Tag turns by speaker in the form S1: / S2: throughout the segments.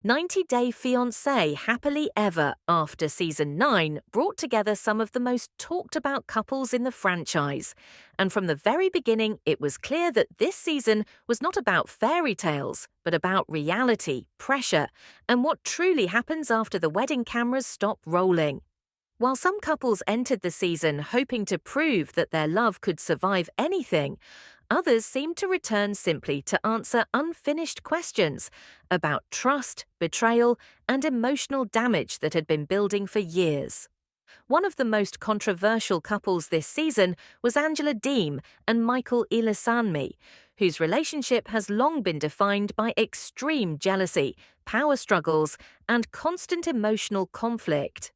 S1: 90 Day Fiancé Happily Ever After Season 9 brought together some of the most talked about couples in the franchise. And from the very beginning, it was clear that this season was not about fairy tales, but about reality, pressure, and what truly happens after the wedding cameras stop rolling. While some couples entered the season hoping to prove that their love could survive anything, others seemed to return simply to answer unfinished questions about trust, betrayal, and emotional damage that had been building for years. One of the most controversial couples this season was Angela Deem and Michael Ilesanmi, whose relationship has long been defined by extreme jealousy, power struggles, and constant emotional conflict.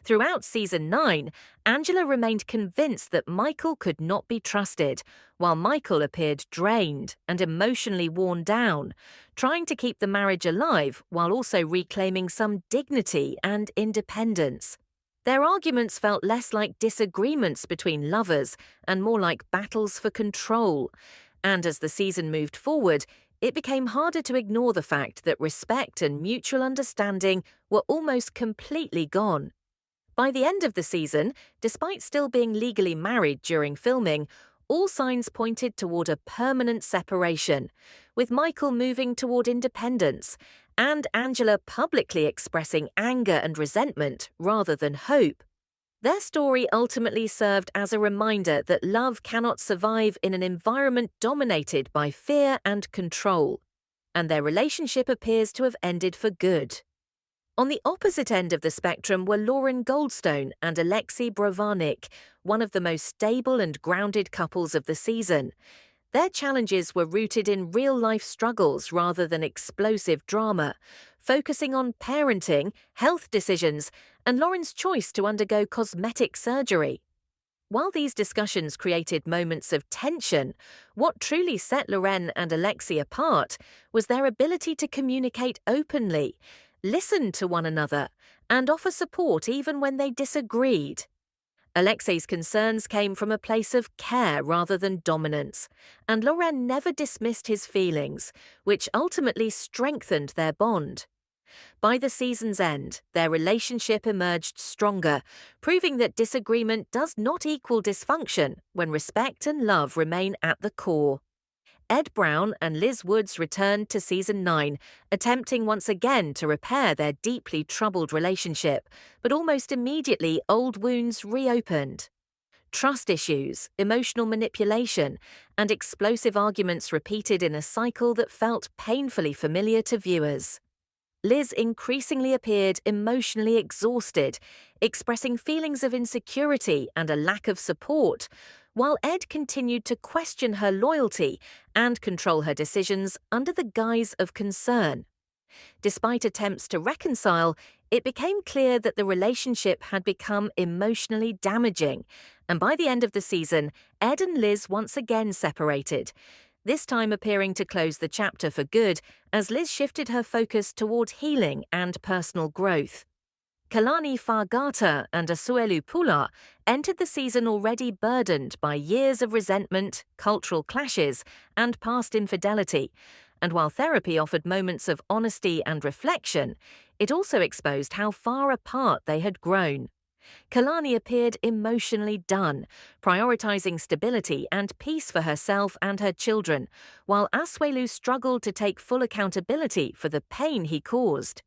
S1: Throughout Season 9, Angela remained convinced that Michael could not be trusted, while Michael appeared drained and emotionally worn down, trying to keep the marriage alive while also reclaiming some dignity and independence. Their arguments felt less like disagreements between lovers and more like battles for control. And as the season moved forward, it became harder to ignore the fact that respect and mutual understanding were almost completely gone. By the end of the season, despite still being legally married during filming, all signs pointed toward a permanent separation, with Michael moving toward independence and Angela publicly expressing anger and resentment rather than hope. Their story ultimately served as a reminder that love cannot survive in an environment dominated by fear and control, and their relationship appears to have ended for good. On the opposite end of the spectrum were Lauren Goldstone and Alexei Brovanik, one of the most stable and grounded couples of the season. Their challenges were rooted in real-life struggles rather than explosive drama, focusing on parenting, health decisions, and Lauren's choice to undergo cosmetic surgery. While these discussions created moments of tension, what truly set Lauren and Alexei apart was their ability to communicate openly, listen to one another, and offer support even when they disagreed. Alexei's concerns came from a place of care rather than dominance, and Lauren never dismissed his feelings, which ultimately strengthened their bond. By the season's end, their relationship emerged stronger, proving that disagreement does not equal dysfunction when respect and love remain at the core. Ed Brown and Liz Woods returned to Season 9, attempting once again to repair their deeply troubled relationship, but almost immediately old wounds reopened. Trust issues, emotional manipulation, and explosive arguments repeated in a cycle that felt painfully familiar to viewers. Liz increasingly appeared emotionally exhausted, expressing feelings of insecurity and a lack of support, while Ed continued to question her loyalty and control her decisions under the guise of concern. Despite attempts to reconcile, it became clear that the relationship had become emotionally damaging, and by the end of the season, Ed and Liz once again separated, this time appearing to close the chapter for good as Liz shifted her focus toward healing and personal growth. Kalani Fargata and Asuelu Pula entered the season already burdened by years of resentment, cultural clashes, and past infidelity, and while therapy offered moments of honesty and reflection, it also exposed how far apart they had grown. Kalani appeared emotionally done, prioritizing stability and peace for herself and her children, while Asuelu struggled to take full accountability for the pain he caused.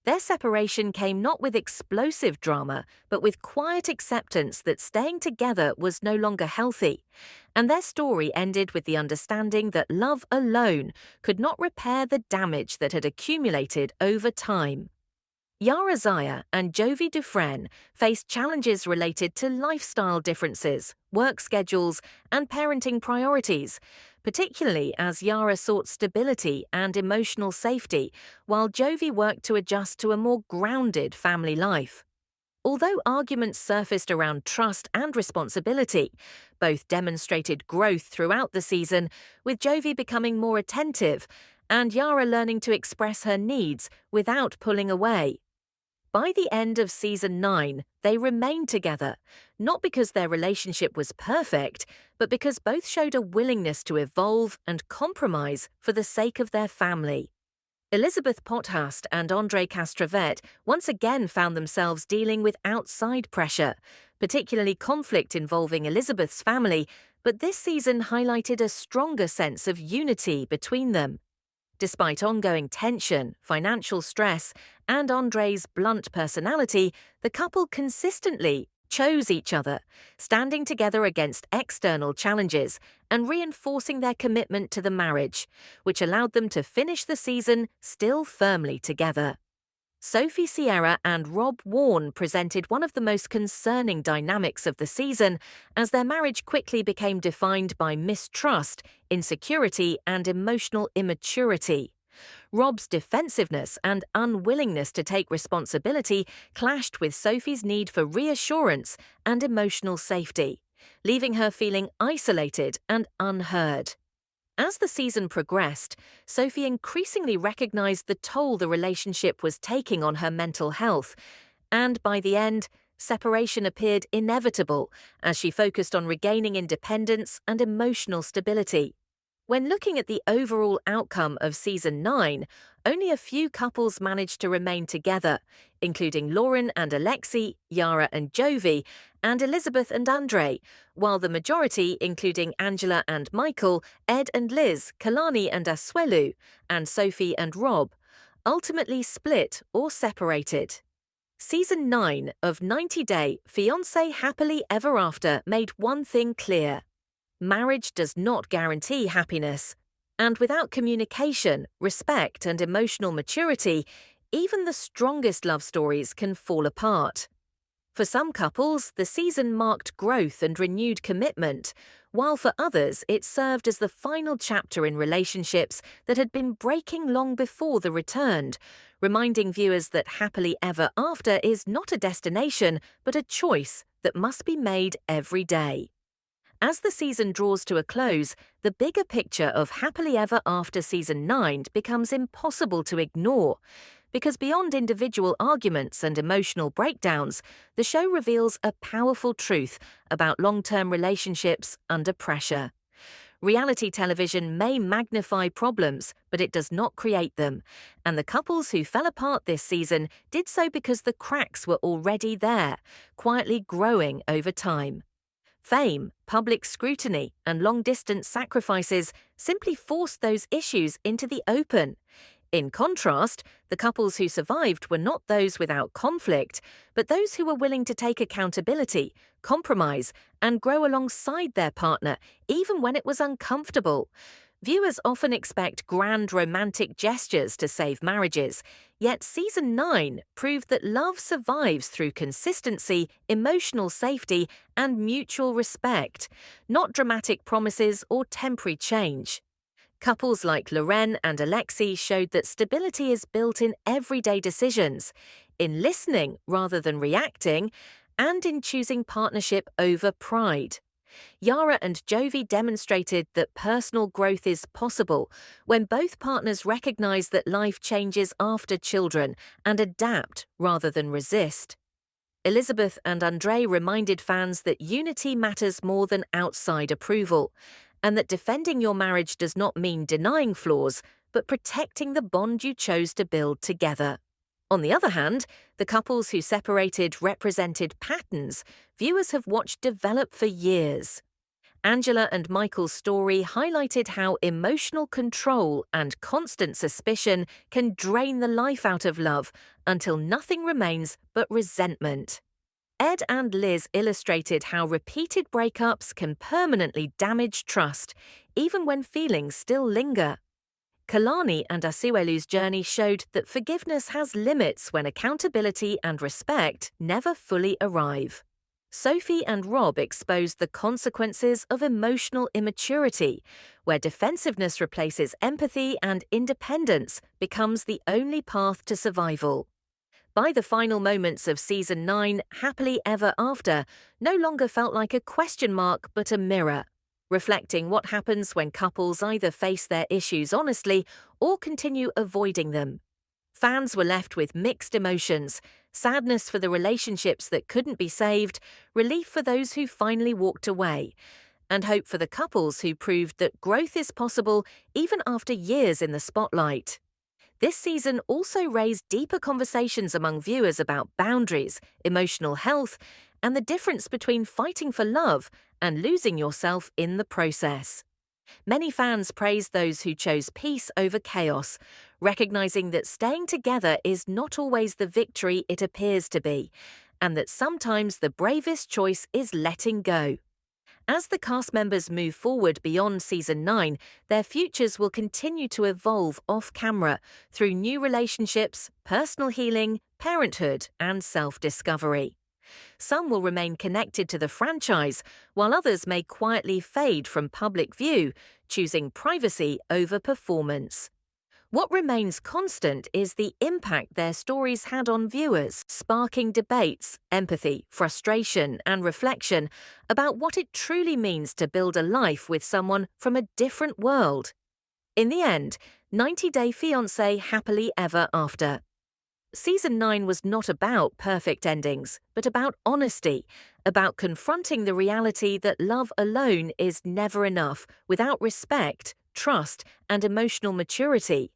S1: Their separation came not with explosive drama, but with quiet acceptance that staying together was no longer healthy, and their story ended with the understanding that love alone could not repair the damage that had accumulated over time. Yara Zaya and Jovi Dufresne faced challenges related to lifestyle differences, work schedules, and parenting priorities, particularly as Yara sought stability and emotional safety, while Jovi worked to adjust to a more grounded family life. Although arguments surfaced around trust and responsibility, both demonstrated growth throughout the season, with Jovi becoming more attentive and Yara learning to express her needs without pulling away. By the end of Season 9, they remained together, not because their relationship was perfect, but because both showed a willingness to evolve and compromise for the sake of their family. Elizabeth Pothast and Andre Castravette once again found themselves dealing with outside pressure, particularly conflict involving Elizabeth's family, but this season highlighted a stronger sense of unity between them. Despite ongoing tension, financial stress, and Andre's blunt personality, the couple consistently chose each other, standing together against external challenges and reinforcing their commitment to the marriage, which allowed them to finish the season still firmly together. Sophie Sierra and Rob Warne presented one of the most concerning dynamics of the season, as their marriage quickly became defined by mistrust, insecurity, and emotional immaturity. Rob's defensiveness and unwillingness to take responsibility clashed with Sophie's need for reassurance and emotional safety, leaving her feeling isolated and unheard. As the season progressed, Sophie increasingly recognized the toll the relationship was taking on her mental health, and by the end, separation appeared inevitable as she focused on regaining independence and emotional stability. When looking at the overall outcome of Season 9, only a few couples managed to remain together, including Lauren and Alexei, Yara and Jovi, and Elizabeth and Andre, while the majority, including Angela and Michael, Ed and Liz, Kalani and Asuelu, and Sophie and Rob, ultimately split or separated. Season 9 of 90 Day Fiancé Happily Ever After made one thing clear. Marriage does not guarantee happiness, and without communication, respect, and emotional maturity, even the strongest love stories can fall apart. For some couples, the season marked growth and renewed commitment, while for others it served as the final chapter in relationships that had been breaking long before the return, reminding viewers that happily ever after is not a destination but a choice that must be made every day. As the season draws to a close, the bigger picture of Happily Ever After Season 9 becomes impossible to ignore, because beyond individual arguments and emotional breakdowns, the show reveals a powerful truth about long-term relationships under pressure. Reality television may magnify problems, but it does not create them, and the couples who fell apart this season did so because the cracks were already there, quietly growing over time. Fame, public scrutiny, and long-distance sacrifices simply forced those issues into the open. In contrast, the couples who survived were not those without conflict, but those who were willing to take accountability, compromise, and grow alongside their partner, even when it was uncomfortable. Viewers often expect grand romantic gestures to save marriages, yet Season 9 proved that love survives through consistency, emotional safety, and mutual respect, not dramatic promises or temporary change. Couples like Loren and Alexei showed that stability is built in everyday decisions, in listening rather than reacting, and in choosing partnership over pride. Yara and Jovi demonstrated that personal growth is possible when both partners recognize that life changes after children and adapt rather than resist. Elizabeth and Andre reminded fans that unity matters more than outside approval, and that defending your marriage does not mean denying flaws, but protecting the bond you chose to build together. On the other hand, the couples who separated represented patterns viewers have watched develop for years. Angela and Michael's story highlighted how emotional control and constant suspicion can drain the life out of love until nothing remains but resentment. Ed and Liz illustrated how repeated breakups can permanently damage trust, even when feelings still linger. Kalani and Asuelu's journey showed that forgiveness has limits when accountability and respect never fully arrive. Sophie and Rob exposed the consequences of emotional immaturity, where defensiveness replaces empathy and independence becomes the only path to survival. By the final moments of Season 9, Happily Ever After no longer felt like a question mark but a mirror, reflecting what happens when couples either face their issues honestly or continue avoiding them. Fans were left with mixed emotions: sadness for the relationships that couldn't be saved, relief for those who finally walked away, and hope for the couples who proved that growth is possible even after years in the spotlight. This season also raised deeper conversations among viewers about boundaries, emotional health, and the difference between fighting for love and losing yourself in the process. Many fans praised those who chose peace over chaos, recognizing that staying together is not always the victory it appears to be, and that sometimes the bravest choice is letting go. As the cast members move forward beyond season 9, their futures will continue to evolve off-camera through new relationships, personal healing, parenthood, and self-discovery. Some will remain connected to the franchise, while others may quietly fade from public view, choosing privacy over performance. What remains constant is the impact their stories had on viewers, sparking debates, empathy, frustration, and reflection about what it truly means to build a life with someone from a different world. In the end, 90 Day Fiancé Happily Ever After. Season 9 was not about perfect endings, but about honesty, about confronting the reality that love alone is never enough without respect, trust, and emotional maturity.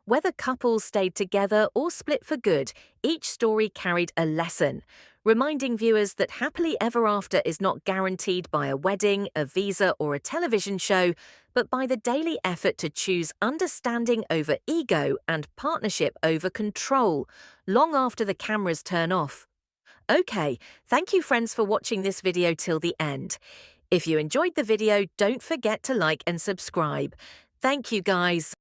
S1: Whether couples stayed together or split for good, each story carried a lesson, reminding viewers that happily ever after is not guaranteed by a wedding, a visa, or a television show, but by the daily effort to choose understanding over ego and partnership over control, long after the cameras turn off. Okay, thank you friends for watching this video till the end. If you enjoyed the video, don't forget to like and subscribe. Thank you guys.